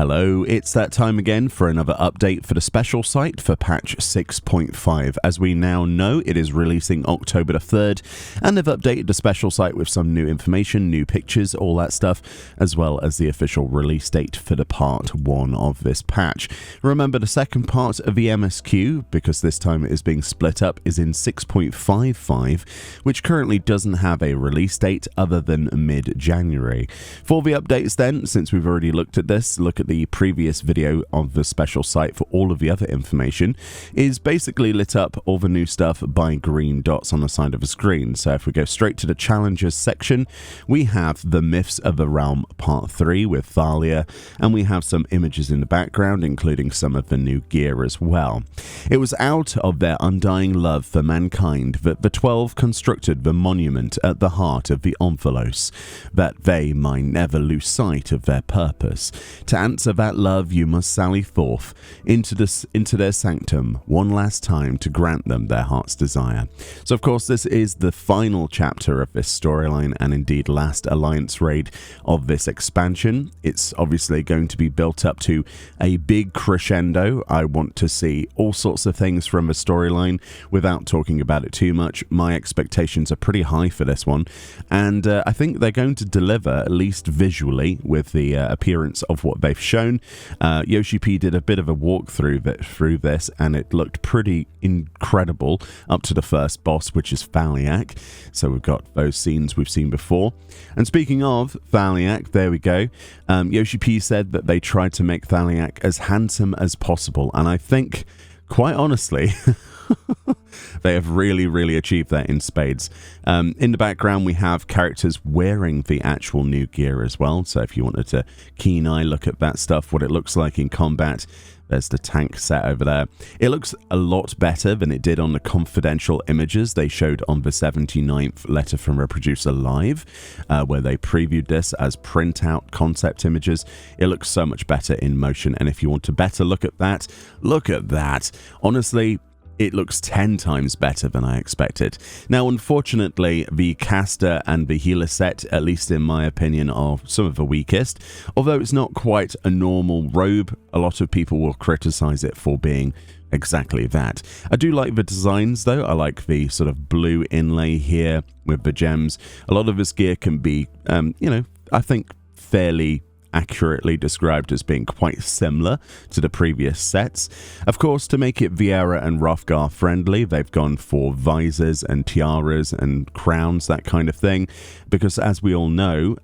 Hello, it's that time again for another update for the special site for patch 6.5. As we now know, it is releasing October the 3rd, and they've updated the special site with some new information, new pictures, all that stuff, as well as the official release date for the part 1 of this patch. Remember, the second part of the MSQ, because this time it is being split up, is in 6.55, which currently doesn't have a release date other than mid-January. For the updates then, since we've already looked at this, look at the previous video of the special site for all of the other information, is basically lit up all the new stuff by green dots on the side of the screen. So if we go straight to the challenges section, we have the Myths of the Realm part 3 with Thalia, and we have some images in the background, including some of the new gear as well. It was out of their undying love for mankind that the 12 constructed the monument at the heart of the Omphalos, that they might never lose sight of their purpose. To answer that love, you must sally forth into their sanctum one last time to grant them their heart's desire. So of course this is the final chapter of this storyline, and indeed last alliance raid of this expansion. It's obviously going to be built up to a big crescendo. I want to see all sorts of things from the storyline without talking about it too much. My expectations are pretty high for this one, and I think they're going to deliver, at least visually, with the appearance of what they've shown. Yoshi P did a bit of a walkthrough through this, and it looked pretty incredible up to the first boss, which is Thaliak. So we've got those scenes we've seen before. And speaking of Thaliak, there we go. Yoshi P said that they tried to make Thaliak as handsome as possible, and I think, quite honestly, they have really achieved that in spades. In the background, we have characters wearing the actual new gear as well. So if you wanted to keen eye look at that stuff, what it looks like in combat, there's the tank set over there. It looks a lot better than it did on the confidential images they showed on the 79th Letter from a Producer Live, where they previewed this as printout concept images. It looks so much better in motion, and if you want to better look at that, look at that. Honestly, it looks 10 times better than I expected. Now, unfortunately, the caster and the healer set, at least in my opinion, are some of the weakest. Although it's not quite a normal robe, a lot of people will criticize it for being exactly that. I do like the designs though. I like the sort of blue inlay here with the gems. A lot of this gear can be, I think fairly accurately described as being quite similar to the previous sets. Of course, to make it Viera and Hrothgar friendly, they've gone for visors and tiaras and crowns, that kind of thing, because as we all know,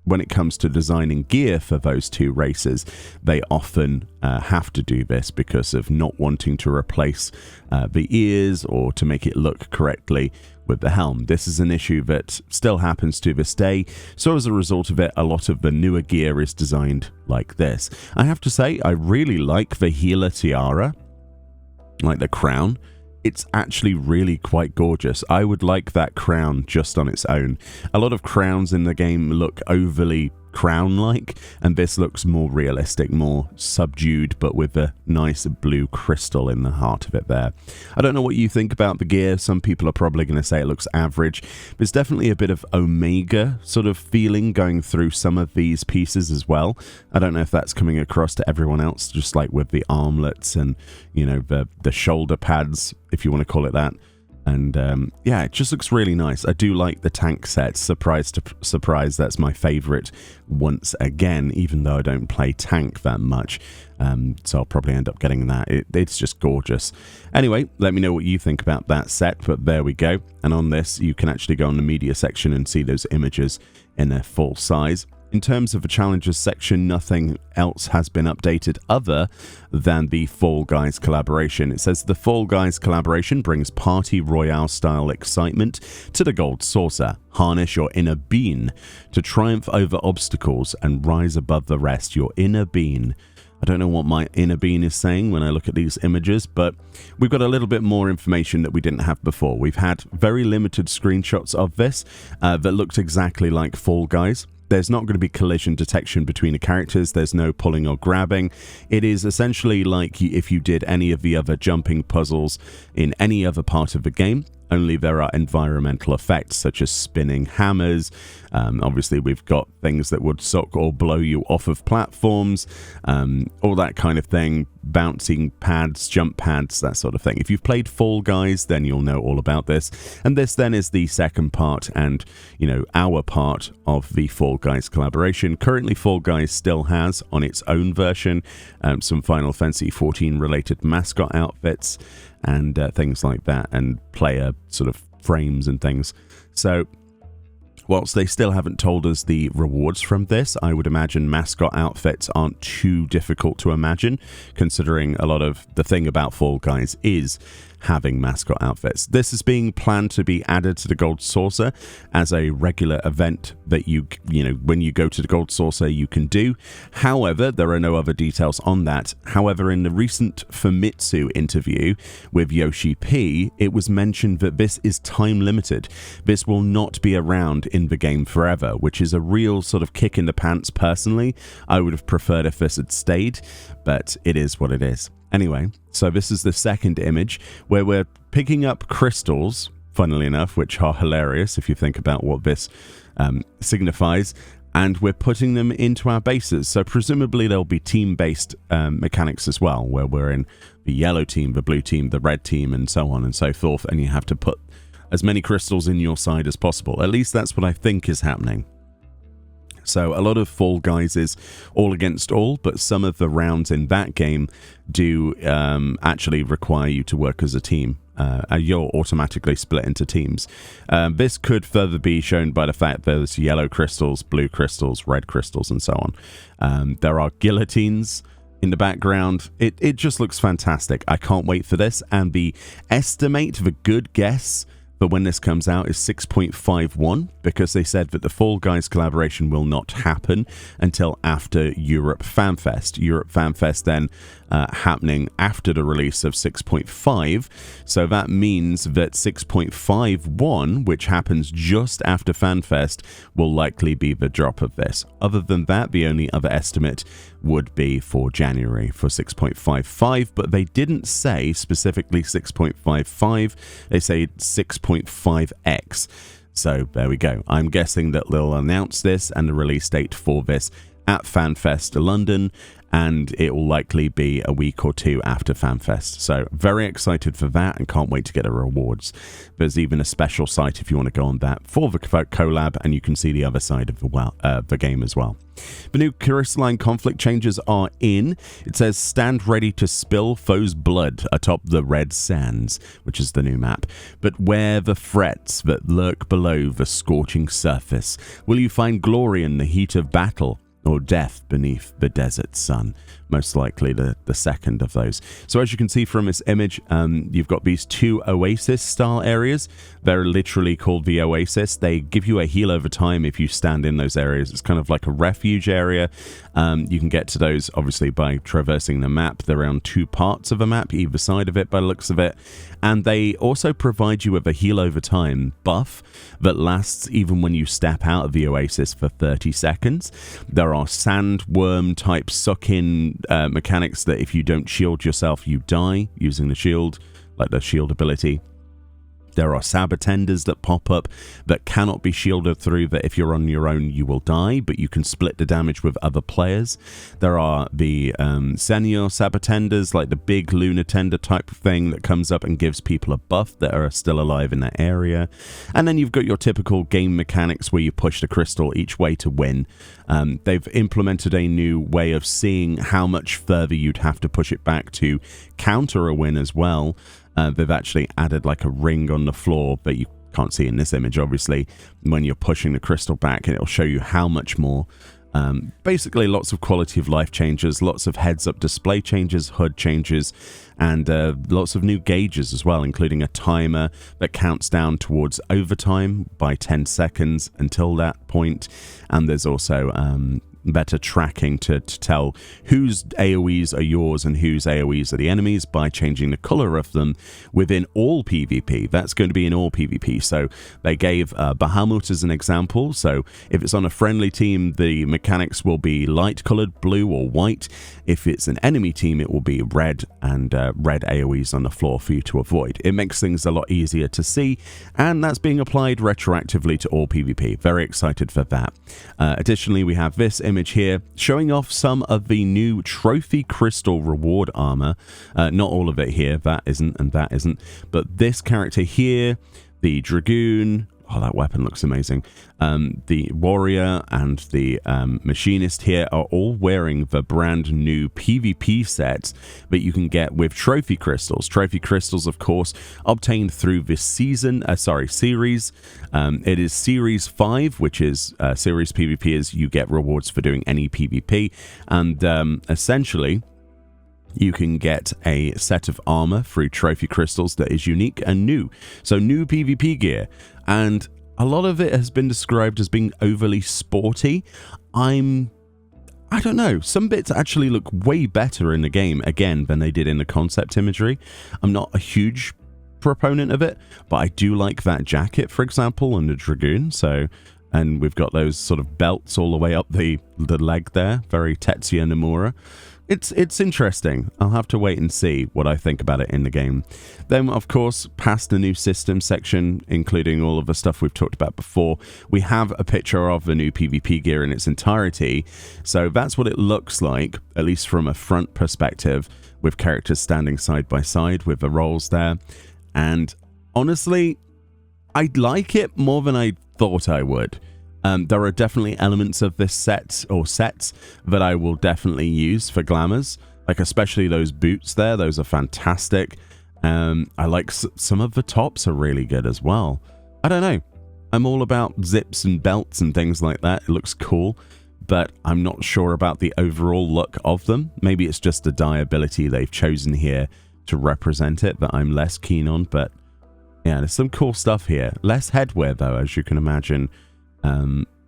when it comes to designing gear for those two races, they often have to do this because of not wanting to replace the ears or to make it look correctly with the helm. This is an issue that still happens to this day, so as a result of it, a lot of the newer gear is designed like this. I have to say, I really like the healer tiara, like the crown. It's actually really quite gorgeous. I would like that crown just on its own. A lot of crowns in the game look overly crown-like, and this looks more realistic, more subdued, but with a nice blue crystal in the heart of it there. I don't know what you think about the gear. Some people are probably going to say it looks average. There's definitely a bit of Omega sort of feeling going through some of these pieces as well. I don't know if that's coming across to everyone else, just like with the armlets and, you know, the shoulder pads, if you want to call it that. And yeah, it just looks really nice. I do like the tank set. Surprise to surprise, that's my favorite once again, even though I don't play tank that much. So I'll probably end up getting that. It's just gorgeous. Anyway, let me know what you think about that set, but there we go. And on this, you can actually go on the media section and see those images in their full size. In terms of the challenges section, nothing else has been updated other than the Fall Guys collaboration. It says the Fall Guys collaboration brings party royale style excitement to the Gold Saucer. Harness your inner being to triumph over obstacles and rise above the rest. Your inner being. I don't know what my inner being is saying when I look at these images, but we've got a little bit more information that we didn't have before. We've had very limited screenshots of this that looked exactly like Fall Guys. There's not going to be collision detection between the characters. There's no pulling or grabbing. It is essentially like if you did any of the other jumping puzzles in any other part of the game. only there are environmental effects such as spinning hammers. Obviously, we've got things that would suck or blow you off of platforms, all that kind of thing, bouncing pads, jump pads, that sort of thing. If you've played Fall Guys, then you'll know all about this. And this then is the second part and, you know, our part of the Fall Guys collaboration. Currently, Fall Guys still has on its own version some Final Fantasy XIV related mascot outfits and things like that, and player sort of frames and things. So whilst they still haven't told us the rewards from this, I would imagine mascot outfits aren't too difficult to imagine, considering a lot of the thing about Fall Guys is having mascot outfits. This is being planned to be added to the Gold Saucer as a regular event that you know, when you go to the Gold Saucer, you can do. However, there are no other details on that. However, in the recent Famitsu interview with Yoshi P, it was mentioned that this is time limited. This will not be around in the game forever, which is a real sort of kick in the pants personally. I would have preferred if this had stayed, but it is what it is. Anyway, so this is the second image where we're picking up crystals, funnily enough, which are hilarious if you think about what this signifies, and we're putting them into our bases. So presumably there'll be team-based mechanics as well, where we're in the yellow team, the blue team, the red team, and so on and so forth, and you have to put as many crystals in your side as possible. At least that's what I think is happening. So a lot of Fall Guys is all against all, but some of the rounds in that game do actually require you to work as a team. You're automatically split into teams. This could further be shown by the fact there's yellow crystals, blue crystals, red crystals, and so on. There are guillotines in the background. It just looks fantastic. I can't wait for this. And the good guess but when this comes out is 6.51, because they said that the Fall Guys collaboration will not happen until after Europe FanFest. Europe FanFest then happening after the release of 6.5, so that means that 6.51, which happens just after FanFest, will likely be the drop of this. Other than that, the only other estimate would be for January for 6.55, but they didn't say specifically 6.55, they say 6.5x. So there we go. I'm guessing that they'll announce this and the release date for this at FanFest London, and it will likely be a week or two after FanFest. So very excited for that and can't wait to get the rewards. There's even a special site if you want to go on that for the collab, and you can see the other side of the game as well. The new crystalline conflict changes are in. It says stand ready to spill foes' blood atop the red sands, which is the new map. But where the threats that lurk below the scorching surface? Will you find glory in the heat of battle, or death beneath the desert sun? Most likely the second of those. So as you can see from this image, you've got these two Oasis style areas. They're literally called the Oasis. They give you a heal over time if you stand in those areas. It's kind of like a refuge area. You can get to those obviously by traversing the map. They're on two parts of a map, either side of it by the looks of it. And they also provide you with a heal over time buff that lasts even when you step out of the Oasis for 30 seconds. There are sandworm type suck-in mechanics that if you don't shield yourself, you die using the shield, like the shield ability. There are sabotenders that pop up that cannot be shielded through, that if you're on your own you will die, but you can split the damage with other players. There are the senior sabotenders, like the big lunar tender type of thing that comes up and gives people a buff that are still alive in that area. And then you've got your typical game mechanics where you push the crystal each way to win. They've implemented a new way of seeing how much further you'd have to push it back to counter a win as well. They've actually added like a ring on the floor that you can't see in this image, obviously, when you're pushing the crystal back, and it'll show you how much more. Basically, lots of quality of life changes, lots of heads-up display changes, HUD changes, and lots of new gauges as well, including a timer that counts down towards overtime by 10 seconds until that point. And there's also better tracking to tell whose AoEs are yours and whose AoEs are the enemies by changing the color of them within all PvP. That's going to be in all PvP. So they gave Bahamut as an example. So if it's on a friendly team, the mechanics will be light colored, blue or white. If it's an enemy team, it will be red, and red AoEs on the floor for you to avoid. It makes things a lot easier to see, and that's being applied retroactively to all PvP. Very excited for that. Additionally, we have this image here showing off some of the new trophy crystal reward armor. Not all of it here, that isn't and that isn't, but this character here, the Dragoon. Oh, that weapon looks amazing. The warrior and the machinist here are all wearing the brand new PvP sets that you can get with trophy crystals. Trophy crystals, of course, obtained through this series. It is Series 5, which is Series PvP, is you get rewards for doing any PvP. And essentially, you can get a set of armor through trophy crystals that is unique and new. So new PvP gear. And a lot of it has been described as being overly sporty. I don't know. Some bits actually look way better in the game, again, than they did in the concept imagery. I'm not a huge proponent of it, but I do like that jacket, for example, and the Dragoon. So, and we've got those sort of belts all the way up the leg there. Very Tetsuya Nomura. It's interesting. I'll have to wait and see what I think about it in the game. Then, of course, past the new system section, including all of the stuff we've talked about before, we have a picture of the new PvP gear in its entirety. So that's what it looks like, at least from a front perspective, with characters standing side by side with the roles there. And honestly, I like it more than I thought I would. There are definitely elements of this set or sets that I will definitely use for glamours, like especially those boots there. Those are fantastic. I like some of the tops are really good as well. I don't know. I'm all about zips and belts and things like that. It looks cool, but I'm not sure about the overall look of them. Maybe it's just the dye ability they've chosen here to represent it that I'm less keen on, but yeah, there's some cool stuff here. Less headwear though, as you can imagine.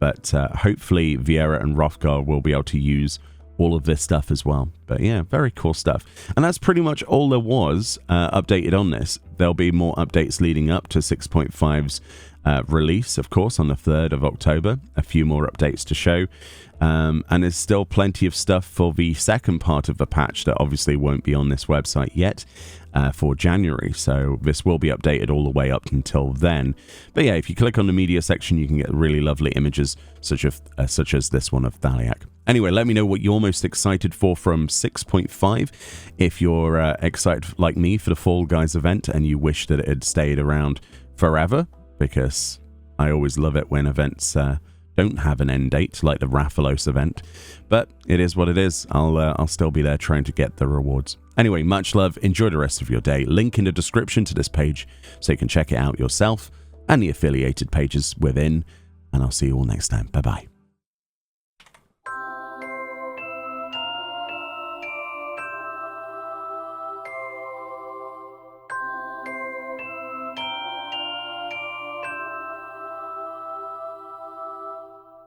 But hopefully Viera and Hrothgar will be able to use all of this stuff as well. But yeah, very cool stuff. And that's pretty much all there was updated on this. There'll be more updates leading up to 6.5's release, of course, on the 3rd of October. A few more updates to show. And there's still plenty of stuff for the second part of the patch that obviously won't be on this website yet for January. So this will be updated all the way up until then. But yeah, if you click on the media section, you can get really lovely images such as this one of Thaliak. Anyway, let me know what you're most excited for from 6.5. If you're excited like me for the Fall Guys event and you wish that it had stayed around forever, because I always love it when events don't have an end date, like the Rathalos event. But it is what it is. I'll still be there trying to get the rewards. Anyway, much love. Enjoy the rest of your day. Link in the description to this page so you can check it out yourself and the affiliated pages within. And I'll see you all next time. Bye-bye.